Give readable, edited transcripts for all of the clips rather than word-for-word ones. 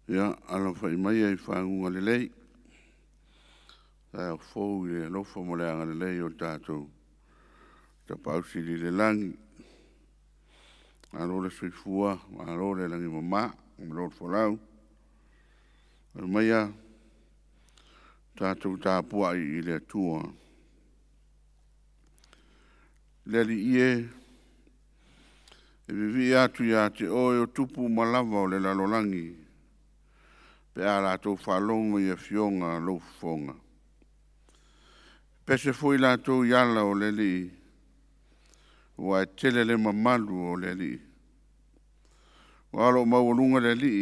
Ia, ala whai mai ai whangunga le lei. Tai o fōu i le lofa mo le anga le lei o tātou. Ta pausiri le langi. Alo le suifua, alo le langi mama, alo le folau. Ala mai a tātou tāpua i le atua. Le li ie, e vivi atu ia te oe o tupu malava o le lalolangi. Pe a rātou whalonga i a fionga lo fonga. Pese fui rātou iala o le li, wa e tele le mamalu o le li. Wa alo maurunga le li,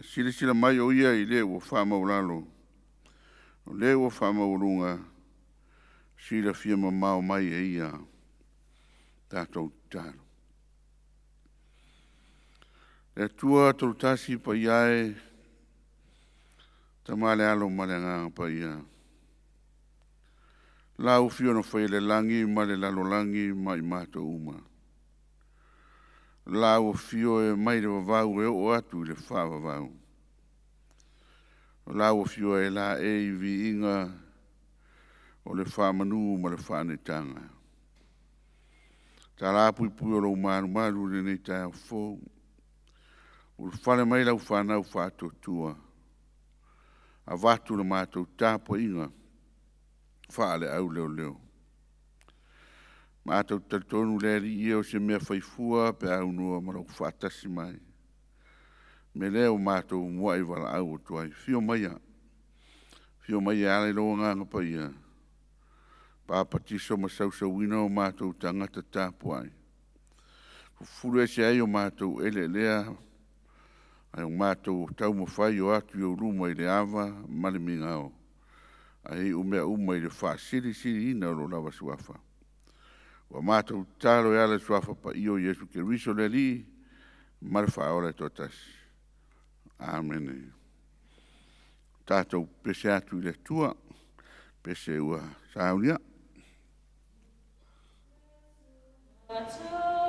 sila sila mai o ia i le o wha mauralo. O le o wha maurunga, sila fia mamau mai e ia, tātou tāro. Le tua tolutasi pa iae, ta male alo male ngā pa ia. La ufio no whai le langi, male lalo langi, mai mato uma. La ufio e mai le wavau e o atu le wha wavau. La ufio e la e vi inga o le wha manu ma le wha netanga. Ta la pui pui o lo maru maru le nei tai au fōu. O le whale mai lau whanau whātou tua. A watu le mātou tāpo inga. Whaale au leo leo. Mātou tatonu le ri ia o se mea whaifua pe au nua marau whātasi mai. Me leo mātou mua i wala au o tuai. Fio mai a. Fio mai a ale loa nganga pa ia. Pāpatiso ma sausau wina o mātou tangata tāpo ai. Furu e se ai o mātou ele lea. Ai o mātou tau mawhai o atu i o ruma i le awa, male minga o. Ai o mea uma i le wha siri siri ina o lo lawa suafa. Wa mātou talo e ala suafa pa i o Yesu ke riso le li, male wha ora totas. Amen. Tātou pese atu i le tua, pese ua saunia. Oh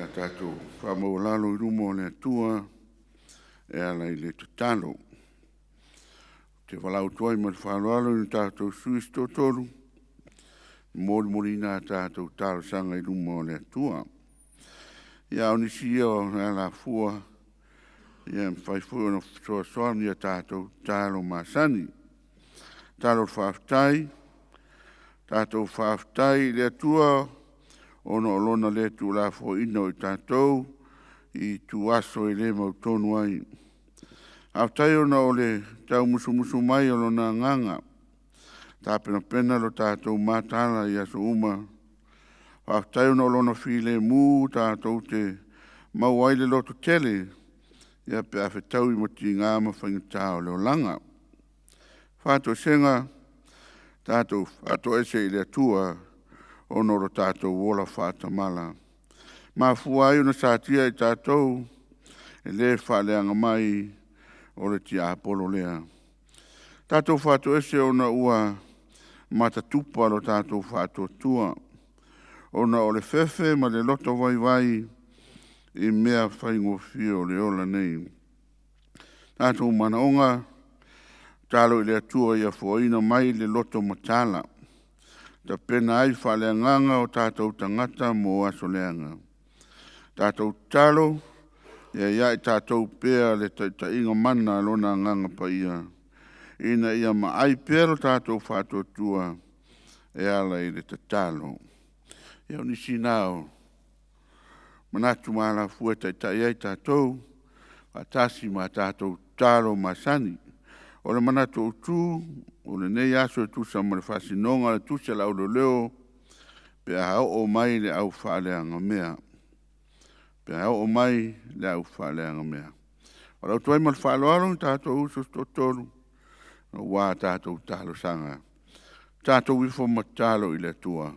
a tātou whamaulalo I rumo o le atua e ala I le tatalo. Te walau tuai ma le whaloalo I tātou suis tōtoru. Mori mori nā tātou tālo sanga I rumo o le atua. Ia onisi o ala fua. Ia mwhaifu o na soa soa ni a tātou tālo masani. Tālo whaftai. Tātou whaftai le atua ono olona le tu la fo ino I tātou I tu aso I le mautonu ai. Aftai ona o le tau musu mai o lona nganga. Tā pena lo tātou mātala I aso uma. Aftai ona o lona while mū tātou te mauaile loto tele. Ia pe awhetau I moti ngāma whaingatā o leo langa. Whātou senga tātou whātou ese I le atua ono ro tātou wola whāta mala. Mā fua ai una sātia I tātou e le whāleanga mai o le ti apolo lea. Tātou whātou ese ona ua matatupa lo tātou whātou tua. Ona o le fefe ma le loto vai I mea whaingo fio le ola nei. Tātou manaonga talo I le atua ia fuaina mai le loto matala. Ta pena ai whaleanganga o tātou tangata mo asoleanga. Tātou talo, ia I tātou pēa le ta inga mana lona nganga pa ia. Ina ia ma ai pēro tātou whātou tua e ala I le tatalo. Ia unisi nao, manatu maala fueta I iai tātou, atasi ma tātou talo masani. O le manatu o tū, o le nei aso tu sa mo le whasinonga le tu se lau leo, pe a hao o mai le au whaaleanga mea. Pe a hao o mai le au whaaleanga mea. O lau tuai mal whaaloalo tātou usos tōtoru, o wā tātou tālo sanga. Tātou wifo matalo I le tua.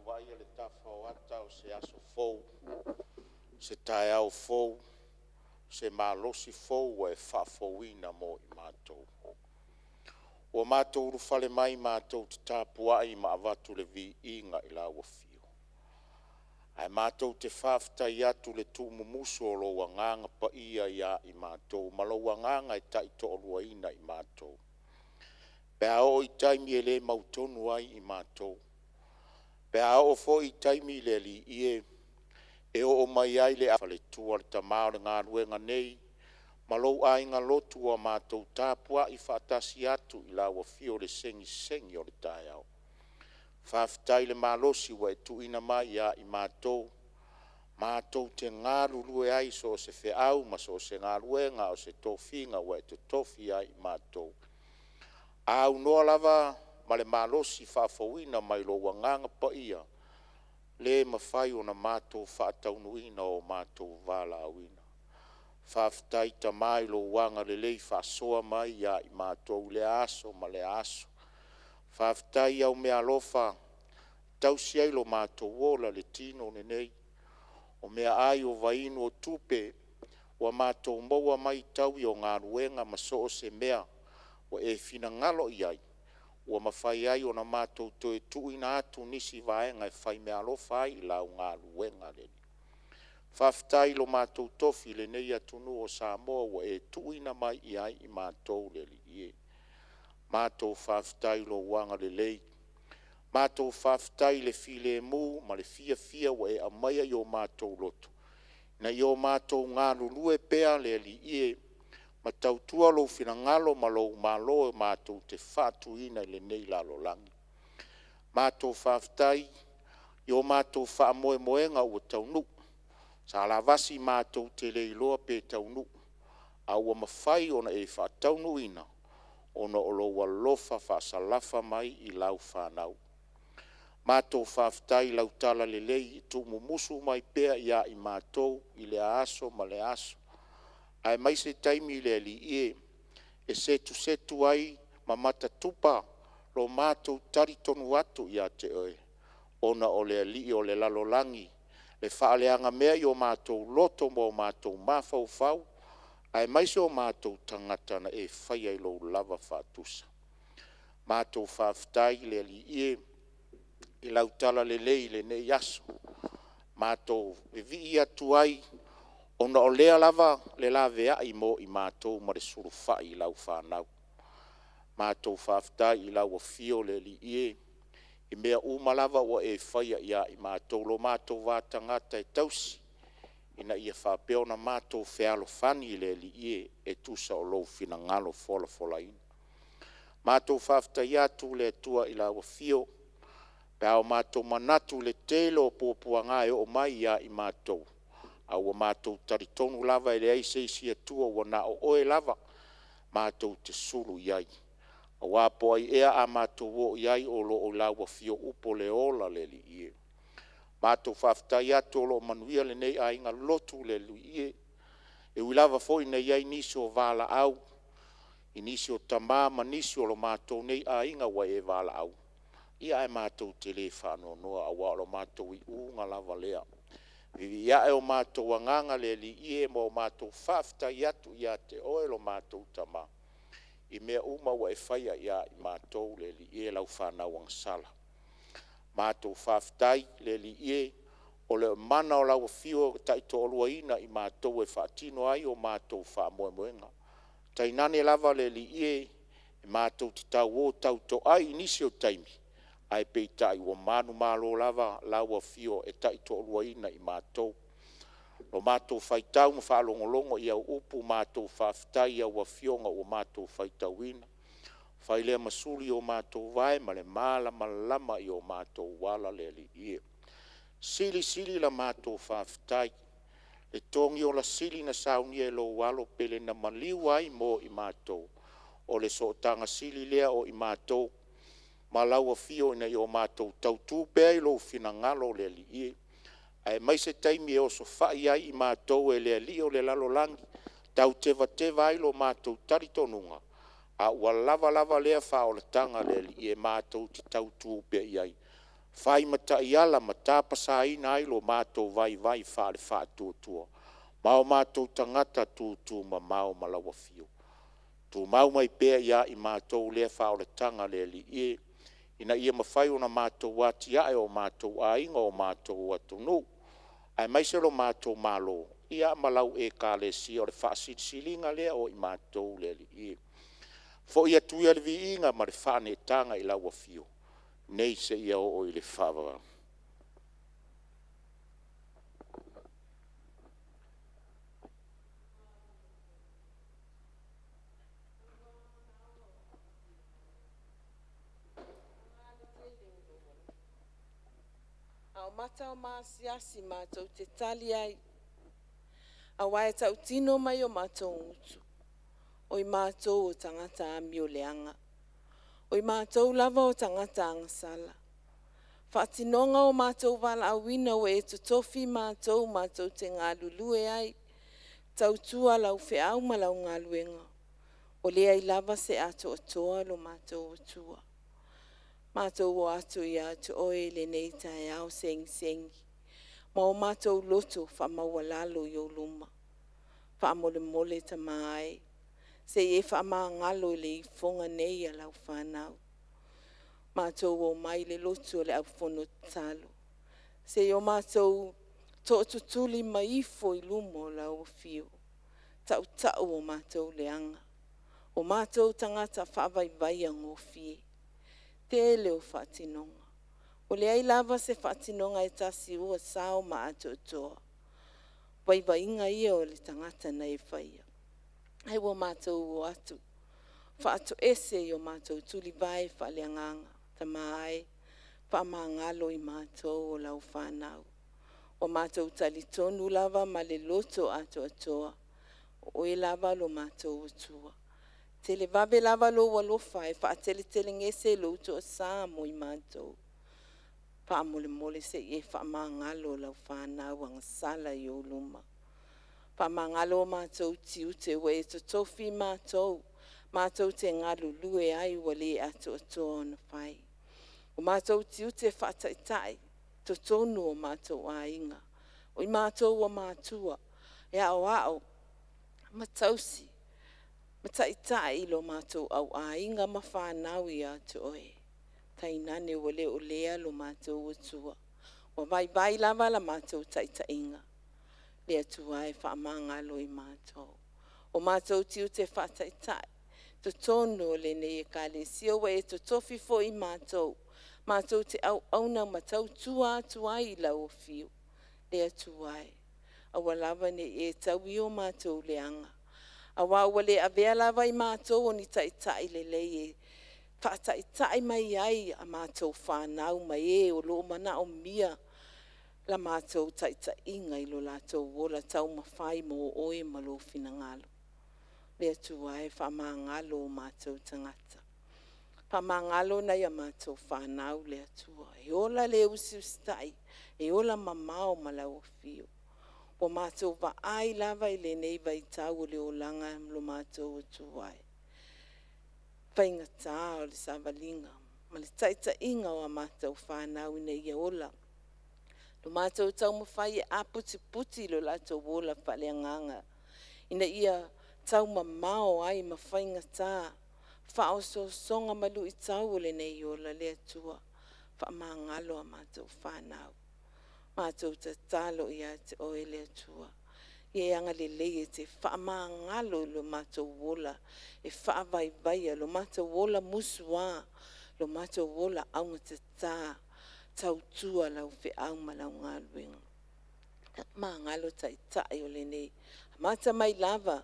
Vai le tafa o ata o se aso fou, se tae au fou, se malosi fou e whafouina mo I mātou. O mātou rufale mai mātou te tāpua I ma avatu le vi inga I la wafio. Ai mātou te whaftai atu le tūmumusu o lo wanganga pa ia I mātou, ma lo wanganga I tai to olua ina I mātou. Pea o I taimi e le mautonu ai I mātou. Pe a o fo I taimi le li ie, e o mai ai le awhale tua le tamao le ngā ruenga nei, ma lou ai ngā lotu a mātou tāpua I whaatasi atu I la wafio le sengi o le tae au. Whaafitai le mālosi wa e tuina mai I mātou, mātou te ngā rurue ai so se fe au, ma so se ngā ruenga o se tofinga wa e te tofi ai mātou. Au noa lava, ma le malosi whaafauina mai lo wanganga pa ia, le mawhai o na mātou whaataunuina o mātou wala awina. Whaaftai ta mai lo wanga le lei whaasoa mai I mātou le aso ma le aso. Whaaftai au mea lofa, tausi ai lo mātou wola le tino nei, o mea ai o vainu o tupe, wa mātou maua mai tau I o ngā ruenga ma so se mea, wa e fina ngalo I ai. Ua mawhai ai o na mātou toe tuina atu nisi vaenga e whai mea alofa ai I lau ngā luenga le. Whaftai lo mātou tofi le nei atunu o Samoa ua e tuina mai I ai I mātou le li ie. Mātou whaftai lo wanga le lei. Mātou whaftai le file mu ma le fia ua e amaia I o mātou loto. Na I o mātou ngā lulue pea le li ie. Ma tautua lo fina ngalo ma lo malo mātou te whātu ina I le nei lalo langi. Mātou whaftai, I o mātou wha moenga ua taunu. Sa la vasi mātou te leiloa pe taunu. A ua mawhai ona e whātaunu ina. Ona o lo walofa whaasalafa mai I lau whanau. Mātou whaftai lau tala le lei tu mumusu mai pea I mātou I le aso ma le aso. Ai mai se taimi le li ie, e setu ai ma mata tupa lo mātou tari tonu atu ia te oe. Ona o le li o le lalolangi, le whaaleanga mea i o mātou loto mo mātou mawhau, ai maise o mātou tangata na e whai ai lo lava whātusa. Mātou whawhtai le li i lautala le lei le ne yaso. Mātou vi ia tuai, ona o lea lava le lavea i mo i mātou ma le suru whai i lau whanau. Mātou whawhtai i lau o fio le li i mea umalava o e whaia ia i mātou lo mātou vātangata e tausi, ina ia whapeo na mātou whealo whani le li e tusa o lo fina ngalo fola ina. Mātou whawhtai atu le tua i lau o fio, pēo mātou manatu le telo o pōpuanga e o mai ia i mātou. Au o mātou taritonu lava e le aiseisi atua o na o oe lava, mātou te suru iai. A wapo ai ea a mātou o iai o lo o lau a fio upo le ola le li ie. Mātou whawhtai atu o lo manuia le nei a inga lotu le li ie. E uilava fo ina iai nisi o vala au. I nisi o tamama nisi o lo mātou nei a inga wa e vala au. Ia e mātou te le whano noa a wa o lo mātou i unga lava lea. Vivi ia e o mātou anganga le li ie mo mātou whawhtai atu ia te oe lo mātou tamama. I mea uma wa e whaia ia i mātou le li e lau whanau ang sala. Mātou whawhtai le li e o le mana o lau fio taito olua ina i mātou e whaatino ai o mātou whaamoemoenga. Tainane lava le li e mātou te tau o tau to ai nisi o taimi. Ai peitai o manu malo lava lau fio e taito olua ina i mātou. O mātou whaitau ma whaalongolongo i au upu mātou whawhtai au a fionga o mātou whaitau ina. Whailea masuli o mātou vai ma le māla malama i o mātou wala le li ie. Sili la mātou whawhtai. Le tongi o la sili na sauni e lo walo pele na maliwai mo i mātou. O le sootanga sili lea o i mātou. Malau a fio ina i o mātou tautu pea i lo fina ngalo le li ie. Ai mai se taimi e o so whai ai i mātou e lea li o le lalolangi, tau teva ai lo mātou taritonunga, a ua lava lea wha o le tanga le li e mātou ti tau tūpea i ai. Whai mata i ala ma tāpasa ina ai lo mātou vai wha le wha tua. Mao mātou tangata tū ma mao malawa fio. Tu mau mai pea ia i mātou lea wha o le tanga le li e, ina ia mawhai o na mātou wati ae o mātou a inga o mātou atunu. Ai mai se lo mātou malo, ia malau e ka le si o le whaasisilinga lea o i mātou le li i. Fo ia tuia le vi inga ma le whaane tanga i laua fio. Nei se ia o i le whawa. Au mata o maasiasi mātou te tali ai. A wae tau tino mai o mātou utu. O i mātou o tangata ami o leanga. O i mātou lava o tangata angasala. Whaatinonga o mātou wala awina o e tutofi mātou te ngā lulue ai. Tau tua lau whiau ma lau ngā luenga. O lea i lava se ato o toa lo mātou o tua. Mātou o atu i atu oe le nei tae au sengi. Ma o mātou loto wha maua lalo i o luma. Wha mole ta mai. Se e wha maa ngalo le i fonga nei a lau whanau. Mātou o mai le loto le au fono talo. Se o mātou to tutuli maifo i lumo lau fio. Tau o mātou le anga. O mātou tangata whaavai ang o fie. Te leo whaatinonga. O le ai lava se whaatinonga e tasi ua sao ma ato toa. Waiwa inga ia o le tangata na e whaia. Ai wa mātou o atu. Whaato ese i o mātou tuli vai whaaleanganga. Ta mai, whaamangalo i mātou o lau whanau. O mātou talitonu lava ma le loto ato atoa. O e lava lo mātou o tua. Te le vabe lava lo walofa e whaatele ngese lo uto sa mo i mātou. Whaamole se e whaamangalo lau whanau ang sala i o luma. Whaamangalo mātou ti ute we e totofi mātou. Mātou te ngalu lue ai ua le atu atoa ona whai. O mātou tiu te whaataitai, to tonu o mātou a inga. O i mātou o mātua, e ao ao, matausi, mataitai lo mātou au a inga ma whanau i atu oe. Tainane wale o lea lo mātou o tua. O vai vai lava la mātou taita inga. Lea tua e whaamanga lo i mātou. O mātou tiu te whaataitai, to tonu o le ne e ka le siawa e to tofi fo i mātou. Mātou te au auna matau tua tua i lau o fiu. Lea tua e. Awa lava ne e tau i o mātou leanga. Awa wale a vea lava i mātou o ni taitai le lei e. Whaataitai mai ai a mātou whanau mai e o loo mana o mia. La mātou taita inga i lo lātou wola tau mawhai mo oe malo fina ngalo. Lea tua e whamangalo o mātou tangata. Whamangalo nei a mātou whanau lea tua. E ola le usi ustai, e ola mamao malau o fio. O mātou wa ai lava i le nei vai tau o le olanga lo mātou o tuai. Whainga tā o le savalinga, ma le taita inga o a mātou whanau nei e ola. Lo mātou tau mawhai e aputi puti lo lātou wola whaleanganga. Ina ia tau mamao ai ma whainga tā. Whao so songa malu i tau o le nei ola lea tua. Whaamangalo a mātou whanau. Mātou ta talo i a te oe lea tua. Ie anga le lei e te whaamangalo lo mātou wola. E whaavai vaia lo mātou wola musua. Lo mātou wola aunga te tā. Tau tua lau whi au malau ngaluenga. Mā ngalo tai tai o le nei. Mata mai lava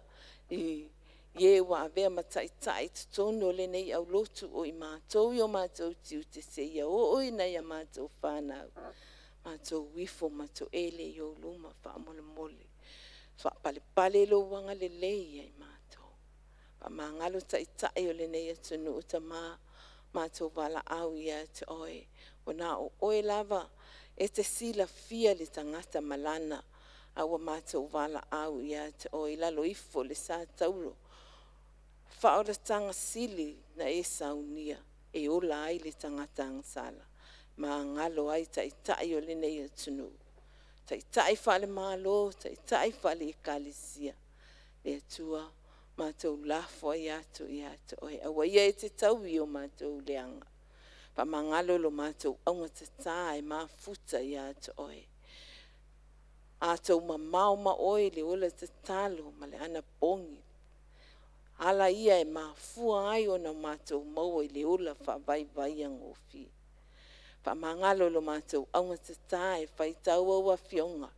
i ye wa avea matai tai tono le nei au lotu o i mātou i o mātou tiu te seia o i nei a mātou whanau. Mātou wifo mātou ele i o luma wha mole mole. Wha pale pale lo wanga le lei ai mātou. Wha mā ngalo tai tai o le nei atunu uta mātou wala au i a te oe. O nā o oe lava e te sila fia le tangata malana a wa mātou wala au i a te oe lalo ifo le sā tauro. Whaora tanga sili na e saunia e ola ai le tangata angsala. Ma ngalo ai tai o le nei atunu. Tai whale malo, tai whale e kalisia. Le atua mātou lafo ai atu i atu oe. Awa ia e te tau i o mātou leanga. Pa mangalo lo mātou aunga te tā e mā futa i atu oe. Atou mamau ma oe le ola te talo ma le ana pongi. Ala ia e mā fua ai o na mātou maua i le ola wha vai vai angofi. Pa mangalo lo mātou aunga te tā e whai tau aua fionga.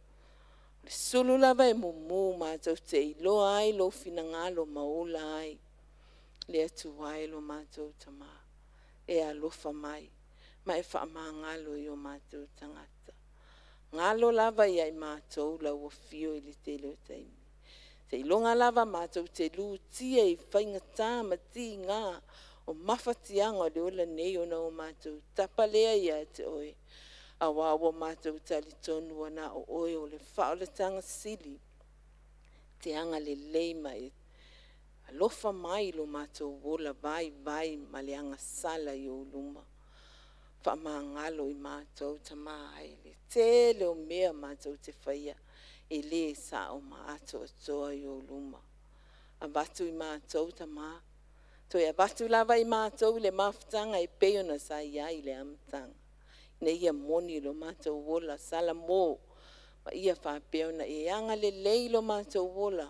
Le sulu lava e mumu mātou te iloa ai lo fina ngalo ma ola ai. Le atu ai lo mātou tamaa. E alofa mai, ma e whaamangalo i o mātou tangata. Ngalo lava i ai mātou lau o fio i li te leo taimi. Te ilonga lava mātou te lu tia i whainga tā mati ngā o mawhatianga le ola nei o na o mātou tapalea i a te oe. A wawa mātou tali tonu ana o oe o le whaoletanga sili. Te anga le leima e alofa mai lo mātou wola vai vai ma le anga sala i o luma. Whamangalo i mātou ta mai le tele o mea mātou te whaia e le sa o mātou atoa i o luma. A batu i mātou ta mā. Toi a batu lava i mātou le mawhtanga e peona sa ia i le amtanga. Ne ia moni lo mātou wola sala mō. Ma ia wha peona e anga le lei lo mātou wola.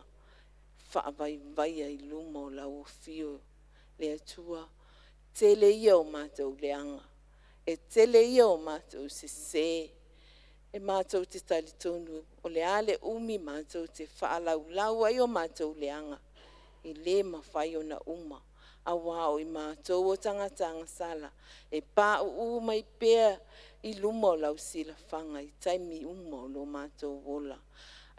Whaavai vai ai luma o lau o fio le atua. Tele ia o mātou le anga. E tele ia o mātou se se. E mātou te talitonu o le ale umi mātou te whaalau lau ai o mātou le anga. I le mawhai o na uma. A wao i mātou o tangatanga sala. E pā u mai pēr i luma o lau sila whanga i taimi uma o lo mātou wola.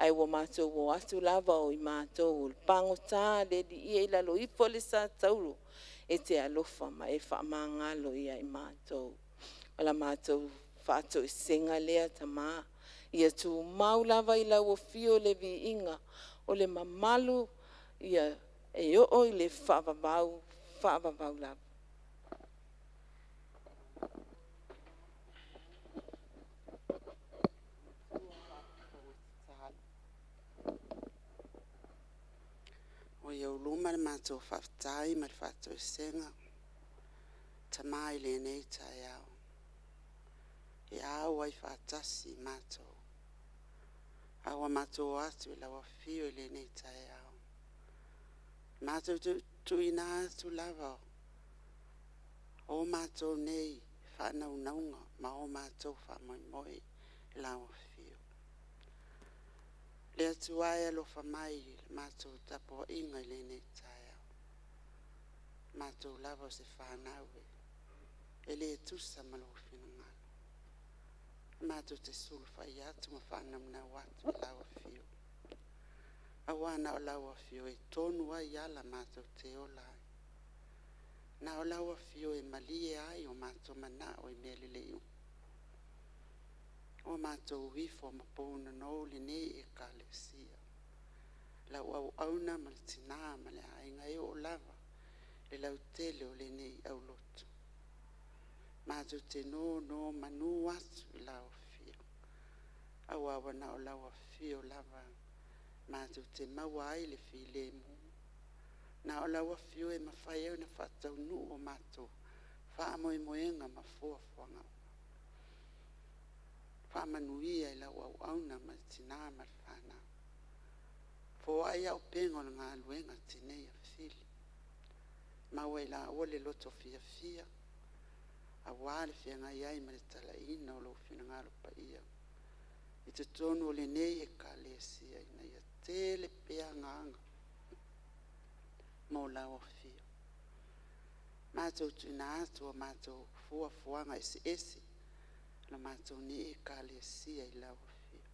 Ai wa mātou o atu lava o i mātou o pango tā le di ia i lalo i pole sa tauro e te alofa ma e whaamangalo ia i mātou. Ala mātou whātou i senga lea ta mā. Ia tū mau lava i lau o fio le vi inga o le mamalu ia e o i le whaavavau lava. O iau luma le mātou whaftai ma le whātou senga. Tamai le nei tai au. E au ai whātasi mātou. Awa mātou atu i lawa whio le nei tai au. Mātou tu ina atu lava. O mātou nei whanau naunga ma o mātou whamoimoi lawa whio. Le atu ai alo whamai mātou tapo inga le nei tai au. Mātou lava se whanau e. E le tusa malo whina ngalo. Mātou te sulu whai atu ma whanau na watu lawa whio. Awana o lawa whio e tonu ai ala mātou te olai. Na o lawa whio e malie ai o mātou mana o i mele leo. O mātou wifo ma pōna no le nei e kālesia. La au auna ma le tina ma le ainga e o lava. Le lau tele o le nei au lotu. Mātou te no manu atu i lau whio. Au awana o lawa whio lava. Mātou te maua ai le while mu. Na o lawa whio e mawhai au na whatau nu o mātou. Wha moe moenga ma fua fuanga. Wha manuia i lau au auna ma tina ma le whana. Fo ai au pengo na ngā luenga tinei a whili. Maua i la ole loto fia fia. A wale fia ngai ai ma le tala ina o lo fina ngalo pa ia. I te tonu o le nei e ka le sia ina ia tele pea nganga. Mo lawa fia. Mātou tu ina atu o mātou fua fuanga esi. Na mātou ni e ka le sia i lawa fia.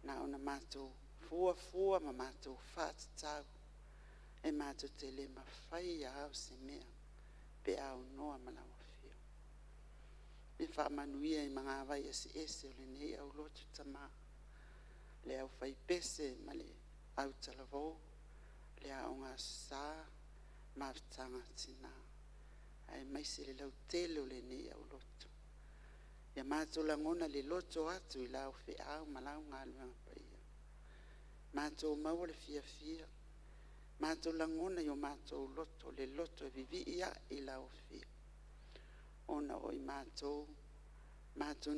Na ona mātou fua ma mātou whātatau. E mātou te le mawhai a au se mea. Pe au noa ma lawa fia. Me whamanuia i mga awai esi o le nei au lotu tama. Le au whai pese ma le au talavo. Le au ngā sā mawtanga tina. Ai maise le lau tele o le nei au lotu. Ia mātou langona le loto atu i lau whi au ma lau ngā luanga pa ia. Mātou maua le fia fia. Mātou langona i o mātou loto, le loto e vivi ia i lau fia. Ona o i mātou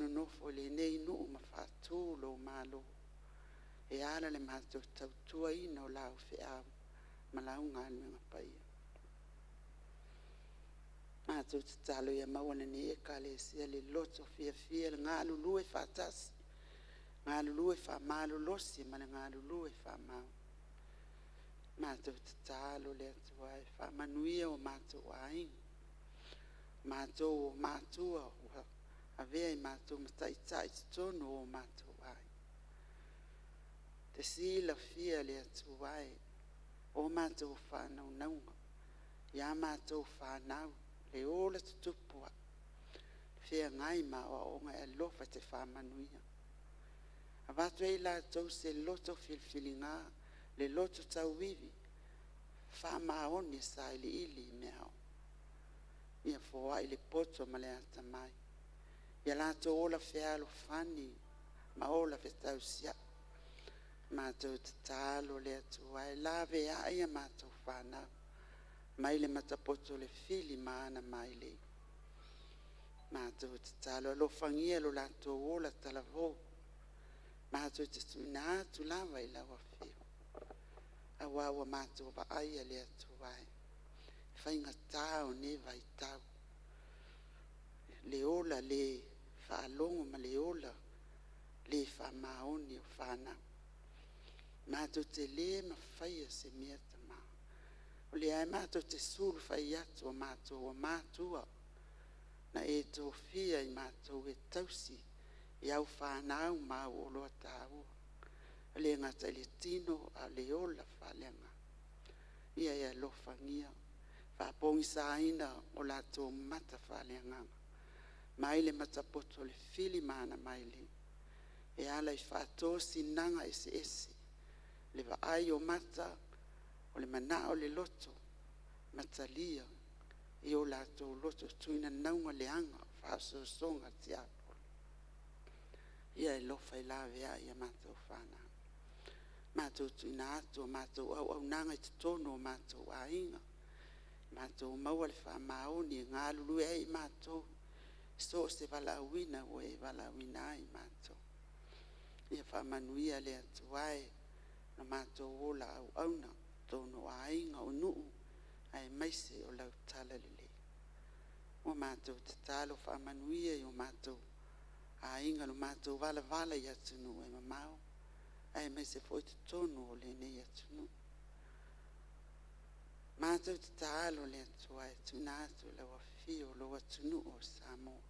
nonofo le nei nu ma whātū lo mālo. E ala le mātou tautua ina o lau fia au, ma lau ngā luenga pa ia. Mātou te talo ia mawana ni e ka le sia le loto fia fia le ngā lulu e whātasi. Ngā lulu e whamalo losi ma le ngā lulu e whamao. Mātou te talo le atua e whamanuia o mātou aing. Mātou o mātua o avea i mātou mataitai te tono o mātou ai. Te sila fia le atua e o mātou whanau naunga. Ia mātou whanau le ola tutupua. Fia ngai ma o ngai alofa te whamanuia. Avatu e la tau se loto filfilinga, le loto tau vivi, whamaoni sa ili meao. Ia fōa i le poto ma le atamai. Ia lato ola whialo whani, ma ola whetau sia. Mātou te tālo le atua e lawe a ia mātou whanau. Mai le matapoto le fili maana mai le. Mātou te tālo lo whangia lo lato ola talavou. Mātou te tuina atu lawa i lawa whio. Awawa mātou wa aia le atu wai. Whainga tāo ne vai tau. Le ola le whaalongo ma le ola le whamaoni o whanau. Mātou te le ma whaia se mea tama. O le ai mātou te suru whai atu o mātou o mātua. Na e tō whia i mātou e tausi. I au whanau mau o loa tāua. Le ngata le tino a le ola whalenga. Ia lo whangia. Whapongi sāina o la tō mata whalenga. Mai le matapoto le fili mana mai le. E ala i whātō sinanga ese. Le wa ai o mata o le mana o le loto matalia i o lātou loto tuina naunga leanga whaasosonga ti apo. Ia e lofa i lawe a ia mātou whana. Mātou tuina ato, mātou au nanga i tono o mātou a inga. Mātou maua le wha maoni ngā lulu e i mātou. So se wala wina o e wala wina ai mātou. Ia wha manuia le atu ai na mātou ola au auna tono a inga o nuu ai maise o lau tala lele. O mātou te talo wha manuia i o mātou a inga no mātou vala i atunu e mamau. Ai maise foi te tono o le nei atunu. Mātou te talo le atu ai tunatu lau a fio lo atunu o Samoa.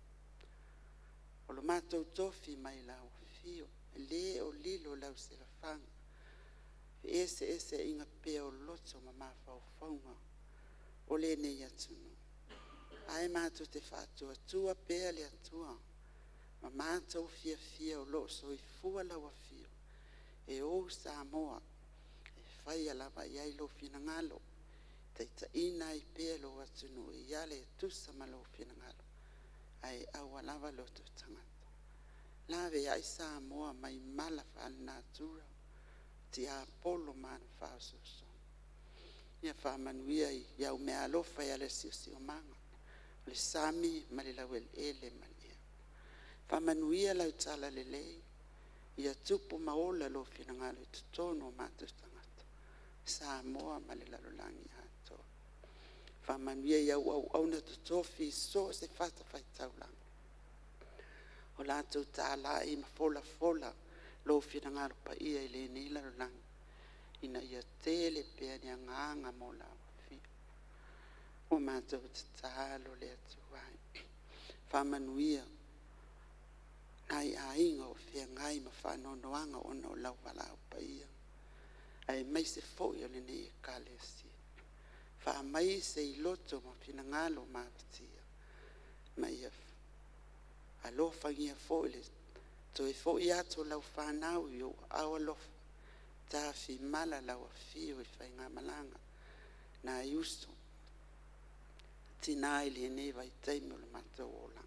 O lo mātou tofi mai lau a fio. Le o lilo lau se la fanga. Ese inga pea o loto ma mawhau whaunga. O le nei atunu. Ai mātou te whātua tua pea le atua. Ma mātou fia o lo so i fua lau a fio. E o Samoa. E whai alava iai lo fina ngalo. Teita ina i pea lo atunu. I ale e tusa ma lo fina ngalo. Ai au alava lo tu tangata. Lawe ai Samoa mai mala wha natura. Ti a polo mana whaasoso. Ia wha manuia i iau mea alofa i ale siu manga. Le sami ma le lau ele ma le ea. Wha manuia lau tala le lei. Ia tupu maola lo fina ngalo i tutono mātou tangata. Samoa ma le lalolangi ato. Wha manuia iau au na tutofi so se whata whai taulanga. O lātou tāla i ma fola lo fina ngaro pa ia i le nei lalolangi. Ina ia tele pea ni anganga mo lau fi. O mātou te tālo le atu ai. Whamanuia. Nai a inga o fia ngai ma whanonoanga o no lau walau pa ia. Ai mai se foi o le nei e kale si. Wha mai se i loto ma fina ngalo māpatia. Mai ia alofa ngia foi le to e foi ato lau whanau i o awa lofa. Tā fi mala lau a fio i whai ngā malanga. Nā iuso. Tina i le nei vai taimi o le mātou o langa.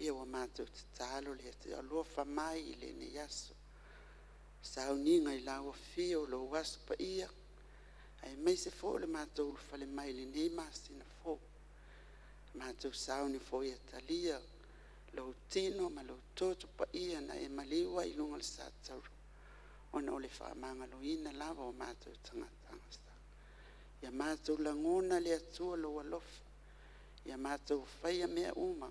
Ia wa mātou te tālo le te alofa mai i le nei aso. Sauninga i lau a fio lo waso pa ia. Ai mai se fo le mātou ulfale mai le nei masina fo. Mātou sauni fo ia talia. Lo tino ma lo toto pa ia na e maliwa i lunga le sātauru. Ona o le whaamanga lo ina lava o mātou tangatanga. Ia mātou langona le atua lo alofa. Ia mātou whaia mea uma.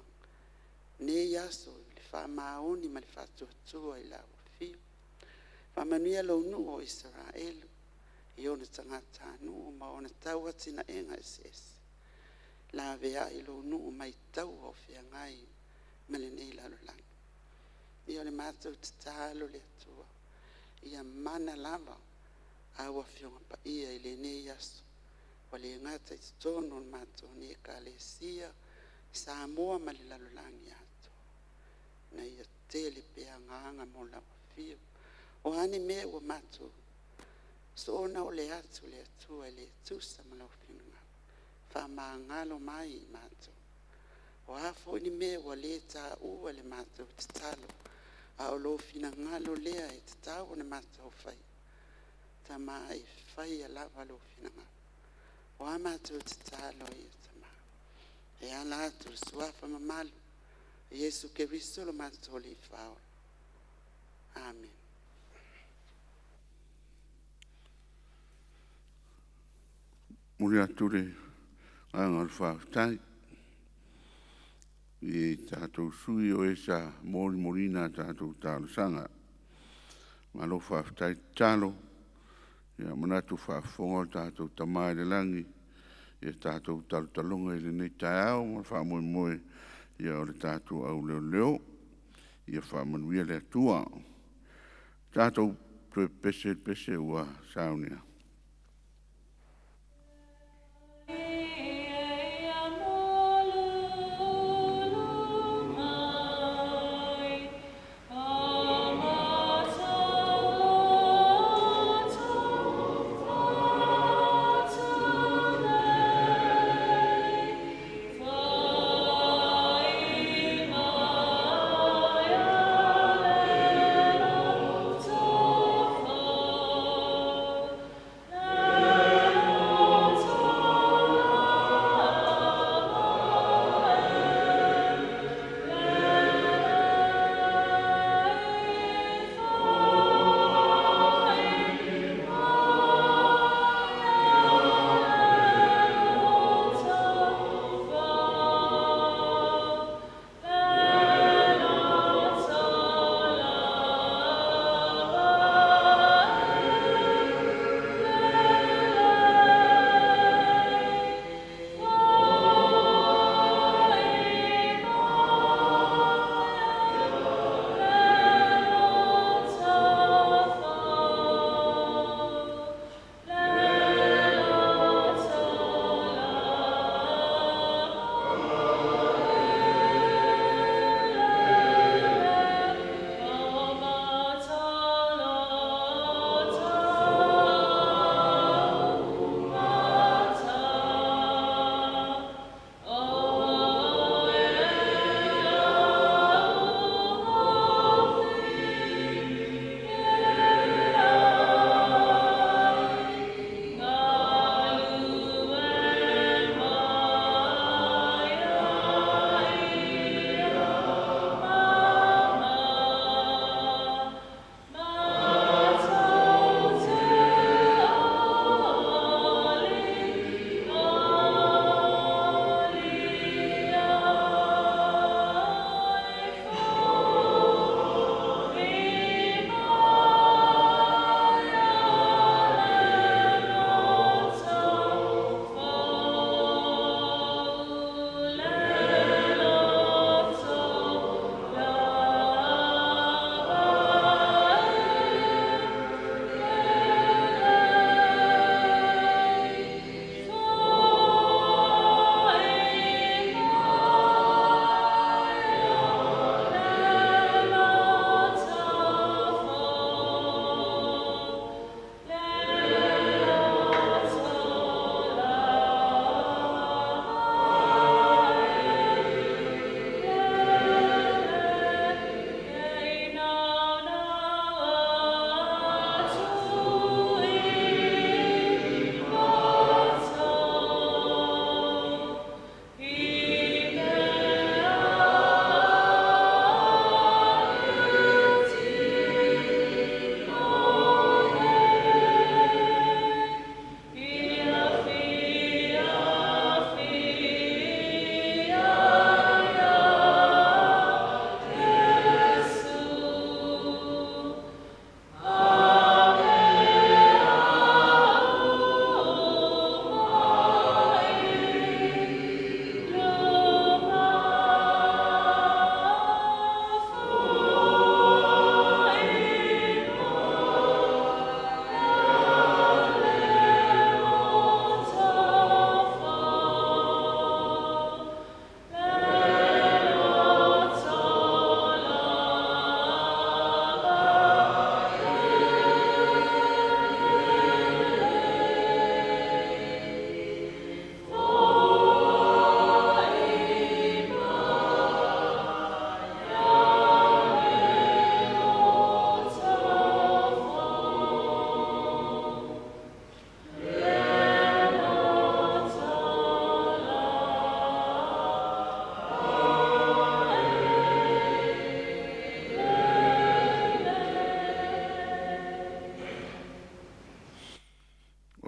Ne yaso le whaamaoni ma le whātua tua i lau fio. Whamanuia lo nu o Israelu. I ona tangata nu ma ona taua tina enga ese. La vea i lo nu mai tau o fia ngai. Mele nei lalo langi. Ia le mātou te tālo le atua. Ia mana lava. Awa fionga pa ia i le nei aso. Wale ngata i tono le mātou ne ka le sia. Samoa ma le lalo langi ato. Na ia tele pea nganga mo lawa fio. O hane mea ua mātou. So ona o le atu le atua le tusa ma lau fionga. Wha maa ngalo mai i mātou. O hafo ni me wa le ta ua le mātou te talo. A o lo fina ngalo lea e te tau na mātou fai. Ta mai fai a lava lo fina ngalo. O a mātou te talo e ta maa. E ala atu suafa mamalu. Yesu ke riso lo mātou li fao. Amen. Muri ature anga alfa tai. I tātou sui o esa morina tātou tālo sanga. Malo whaftai tālo. Ia manatu whafonga tātou tamai le langi. Ia tātou tālo talonga i le nei tai au. Ma whamoe moe. Ia o le tātou au leo. Ia whamanuia le atua. Tātou pese ua saunia. Oh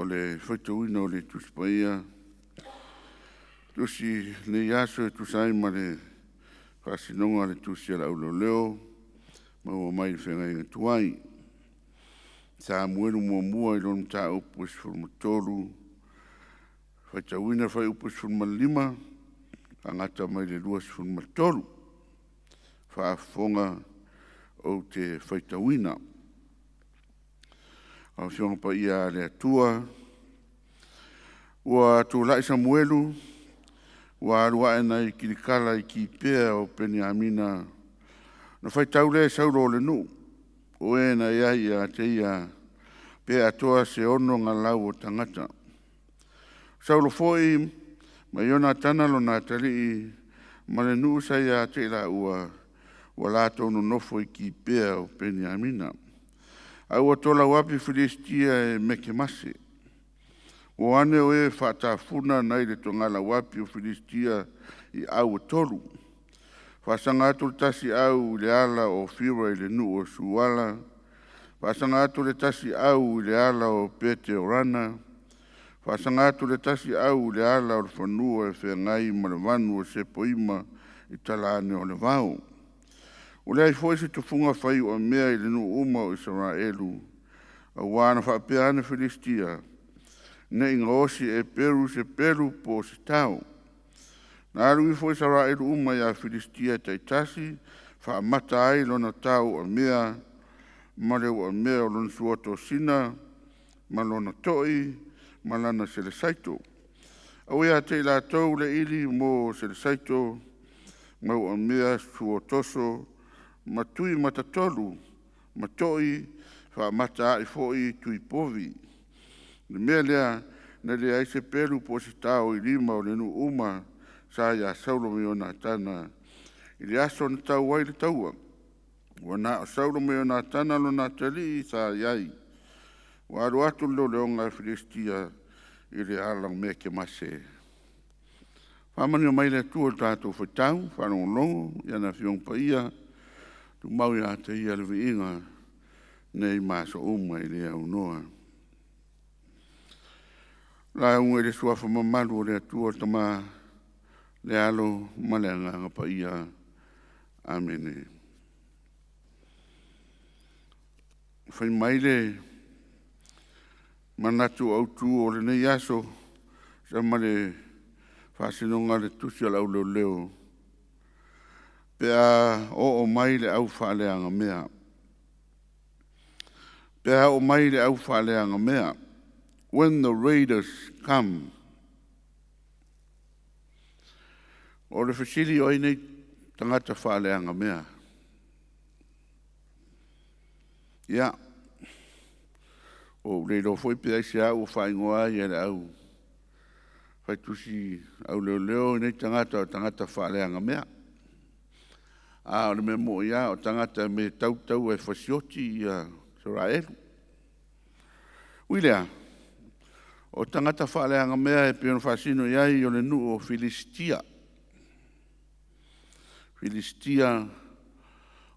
le whaitauina o le tuspaia. Tusi le yaso e tusai ma le whasinonga le tusi ala ulo leo. Ma ua mai le whenga inga tuai. Sa muenu mua i lonu ta upus fulmatolu. Whaitauina whai upus fulmalima. Angata mai le luas fulmatolu. Whaafonga o te whaitauina. Au fionga pa ia le atua. Ua tu lai Samuelu. Ua arua ena i kirikala i ki pea o peni amina. Na whaitau le sauro le nu. O ena ia ia te ia pea atoa se ono ngā lau o tangata. Sauro foi ma iona tanalo na tali ma le nu sa ia te la ua lato no nofo i ki pea o peni amina. Au tola wapi Filistia e meke mase. O ane o e whatafuna nei le tongala wapi o Filistia i au tolu. Whasanga atu le tasi au le ala o whira i le nu o suala. Whasanga atu le tasi au le ala o pete o rana. Whasanga atu le tasi au le ala o le whanua e whengai ma le vanu o sepoima i talane o le vau. O lea i fwese tu funga whai o mea i le nu uma o Israelu. A wana whapea ane Filistia. Ne inga osi e peru se peru po se tau. Na aru i fwese Israelu uma ia Filistia taitasi. Wha mata ai lona tau o mea. Ma leo o mea o lona suoto sina. Ma lona toi. Ma lana se le saito. Au ia te la tau le ili mo se le saito. Ma o mea suotoso. Matui matatolu, matoi, wha mata i foi tui povi. Le mea lea, na lea i se peru po se tau i lima o le nu uma, sa ia saulo me ona tana. I le aso na tau wai le taua. Wana o saulo me ona tana lo na tali sa iai. Wa aru atu leo leonga Filistia i le alang me ke mase. Whamani o mai le tua tātou whaitau, whanau longo, iana fiong pa ia, tu mau ia te ia le viinga nei maso uma i le au noa. La unga le suafa mamalu o le atua tama le alo ma le anganga pa ia. Amene. Whai mai le manatu au tu o le nei aso sa ma le whasinonga le tusi ala au leo leo. Pea o mai le au whaaleanga mea. Pea o mai le au whaaleanga mea. When the raiders come. O le whasili o nei tangata whaaleanga mea. Ia. O le lo foi pea se au whaingoa i ele au. Whai tusi au leo leo nei tangata whaaleanga mea. A o le me mo ia o tangata me tautau e whasioti i Israelu. Uilea, o tangata whaaleanga mea e pion whasino iai o le nu o Filistia. Filistia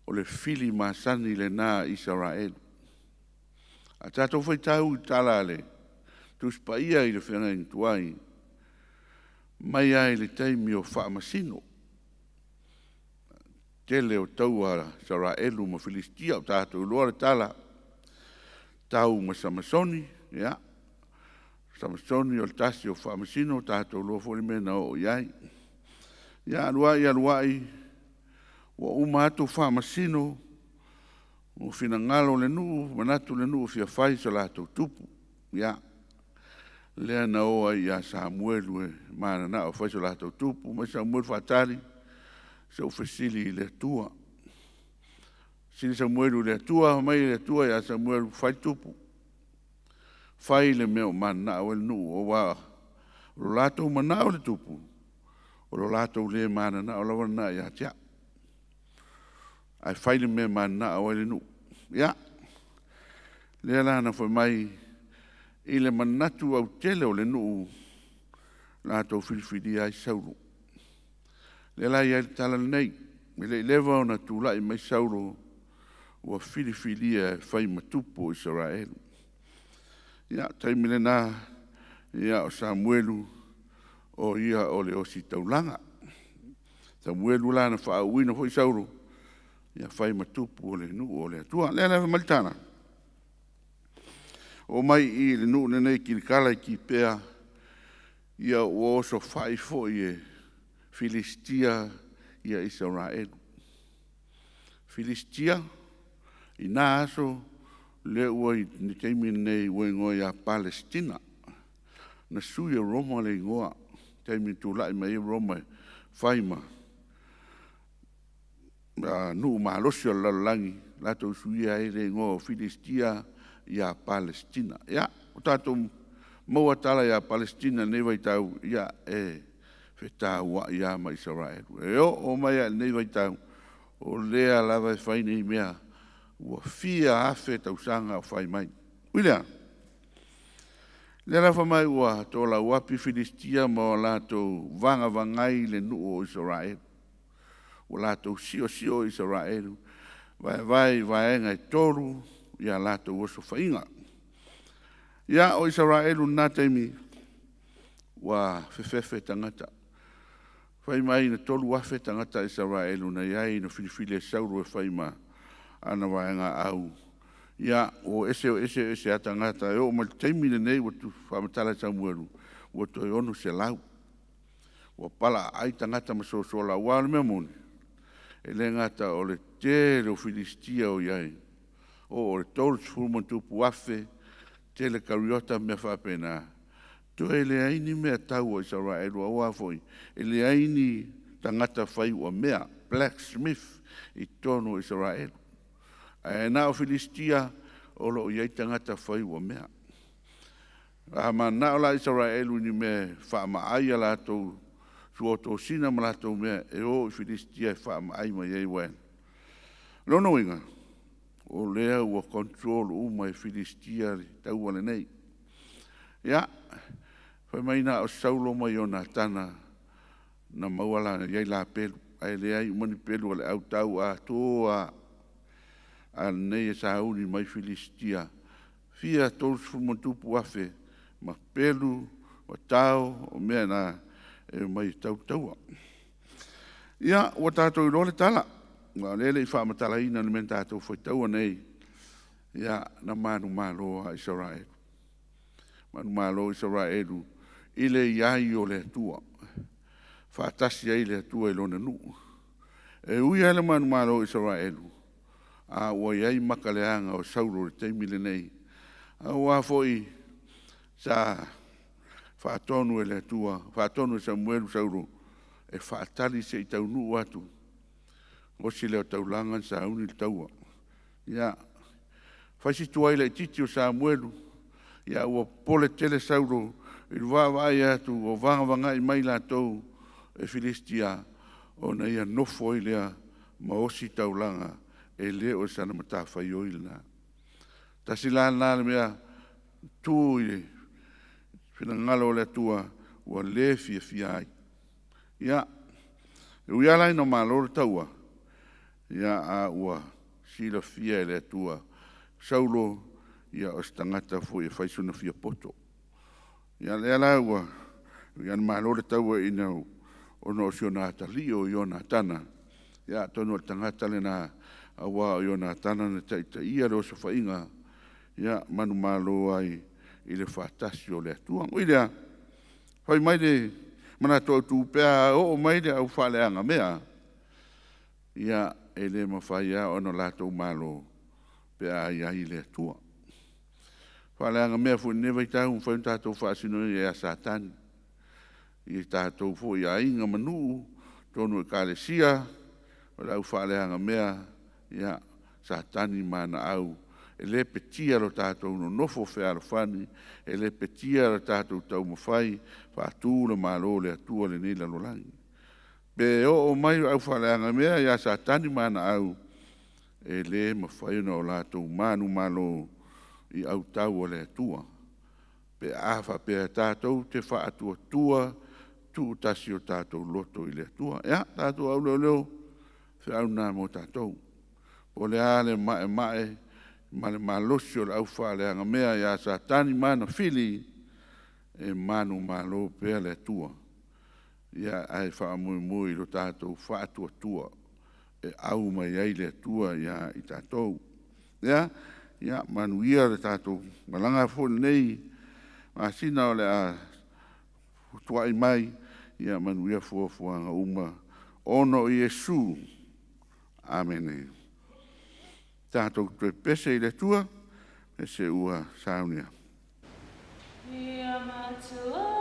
o le fili masani le nā Israelu. A tātou whaitau i tala le, tuspa ia i le whenga intuai, mai ai le teimi o whaamasino. Tele o taua Israelu ma Filistia o tātou loa le tala. Tau ma Samasoni, ia. Samasoni o le tasi o whaamasino, tātou loa fori mena o iai. Ia aluai, wa uma atu whaamasino, o fina ngalo le nuu, manatu le nuu fia whai sa lātou tupu. Ia. Lea na oa ia Samuelu e mana na o whai sa lātou tupu, ma Samuelu whaatari. Se o fesili le tua. Sili Samuelu le tua, mai le tua ia Samuelu fai tupu. Fai le meo mana o le nu o wa. O lato mana o le tupu. O lato le mana na o la wana ia tia. Ai fai le meo mana o le nu. Ia. Le lana foi mai i le manatu au tele o le nu. Lato filifili ai sauru. Le la ia tala nei, me le lewa o na tūla i mai sauro ua filifilia e whai matupo Israelu. Ia taimile nā, ia o Samuelu, o ia o le o si taulanga. Samuelu la na wha uina hoi sauro, ia whai matupu o le nu o le atua, lea lewa malitana. O mai I le nu nenei ki kala ki pea, ia o oso whai fo I Filistia, ia Israelu. Filistia, I nā aso, le ua I ni teimi nei ua ingoa ia Palestina. Na suia Roma le ingoa, teimi tu lai mai Roma, whaima. Nu malosi o lalangi, lato suia e le ingoa Filistia, ia Palestina. Ia, o tātou maua tala ia Palestina nei vai tau, ia whetā ua ia ma Israelu. E o mai nei vai tau, o lea lava e whaine I mea, ua fia afe tau sanga o whai mai. Uilea, lea lawa mai ua tola wapi Filistia ma o lato vanga vangai le nu o Israelu. O lato sio Israelu, vai engai toru, ia lato oso whainga. Ia o Israelu nā teimi, wa fefefe tangata. Whai mai na tolu wafe tangata Israelu na iai na filifili e sauru e whai ma ana waenga au. Ia o ese a tangata e o ma teimi na nei watu whamatala Samuelu watu e ono se lau. Wa pala ai tangata ma so la wale mea moni. E le ngata o le tere o Filistia o iai. O le tolu tupu wafe tele kariota mea whapena. To ele aini mea tau o Israelu a wafoi. Ele aini tangata whai o mea, blacksmith, I tono Israelu. E nā o Filistia, o lo iai tangata whai o mea. Ma nā o la Israelu ni mea whaama aia lātou, suoto sina ma lātou mea, e o Filistia whaama ai ma iei wen. Lono inga, o lea ua control uma e Filistia tau ane nei. Ia, whai mai nā o saulo mai o nā tana na mauala iai la pelu. Ai le ai umani pelu ale au tau a toa a nei e sauni mai Filistia. Fia tolus fumantupu afe ma pelu o tau o mea nā e mai tau taua. Ia, ua tātou I role tala. Ngā lele I whaamatala ina ni men tātou whai taua nei. Ia, na manu malo a Israelu. Manu malo Israelu. Ile iai o le atua. Whaatasi ai le atua I lona nu. E ui ele manu malo Israelu. A ua iai makaleanga o sauro le teimile nei. A ua foi sa whaatonu e le atua. Whaatonu e Samuelu sauro. E whaatali se I tau nu atu. O si leo tau langan sa uni le taua. Ia. Whaisitua I le titi o Samuelu. Ia ua pole tele sauro. I vai atu o vanga I mai lātou e Filistia o na ia nofo I lea ma osi taulanga e leo e sana mata whai oilina. Tasi lana le mea tū I whina ngalo le tua ua le fia ai. Ia, e ui alai no malore taua. Ia a ua sila fia le tua. Saulo ia o stangata fo e whaisuna fia poto. Ia lea la ua, ia malore taua ina o no siona atali o iona tana. Ia tono o tangata le na awa o iona tana na taita ia lo sa whainga. Ia manu malo ai I le whaatasi o le atua. Uidea, whai mai le mana tō tūpea o mai le au whaleanga mea. Ia e le mawhai a ono lātou malo pea ia I le atua. Whaleanga mea fu newa I tāu whaun tātou whaasino I a Satan. I tātou fu I a inga manu, tonu e kālesia, o lau whaleanga mea, ia Satani mana au. E le petia lo tātou no nofo whea whani, e le petia lo tātou tau mawhai, whaatūra malo le atua le nila lolangi. Be o mai au whaleanga mea, ia Satani mana au, e le mawhai no lātou manu malo, I au tau o le atua. Pe awha pe tātou te wha atua tua, tu tasi o tātou loto I le atua. Ia, tātou au leo, whi au nā mo tātou. Po le ale mae, ma le malosi o le au whaaleanga mea ia sa tani mana fili e manu malo pea le tua. Ia ai wha mui mui lo tātou wha atua tua e au mai ai le tua ia i tātou. Ia manu ia le tātou malanga fōle nei ma sina o le a tuai mai ia manu ia fuafuanga uma ono i Yesu. Amen. Tātou tue pese i le tua, pese ua saunia. Ia matua.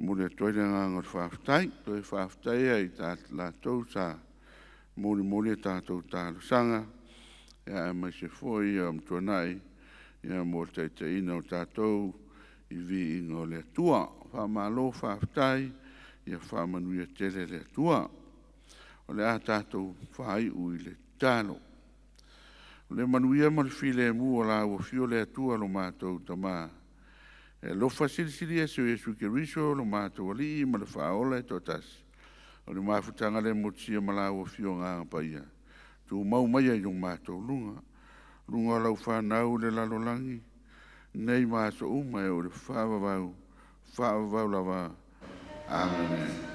Mule toi le nganga whaftai, toi whaftai ai tā la tau sa mule tātou tālu sanga. Ia mai se foi am tuanai, ia mo te ina o tātou I vi ingo le tua. Whamalo whaftai, ia whamanuia tele le tua. O le a tātou whai ui le tālo. O le manuia ma le file mu o la o fio le tua lo mātou tamā. E lofa silisili e se Jesu Kiriso lo mātou ali ma le whaola e totasi. O le mafutanga le motia ma la o fio ngā paia. Tu mau mai ai yung mātou lunga. Lunga lau whanau le lalolangi. Nei mātou umai o le whaavavau lava. Amen.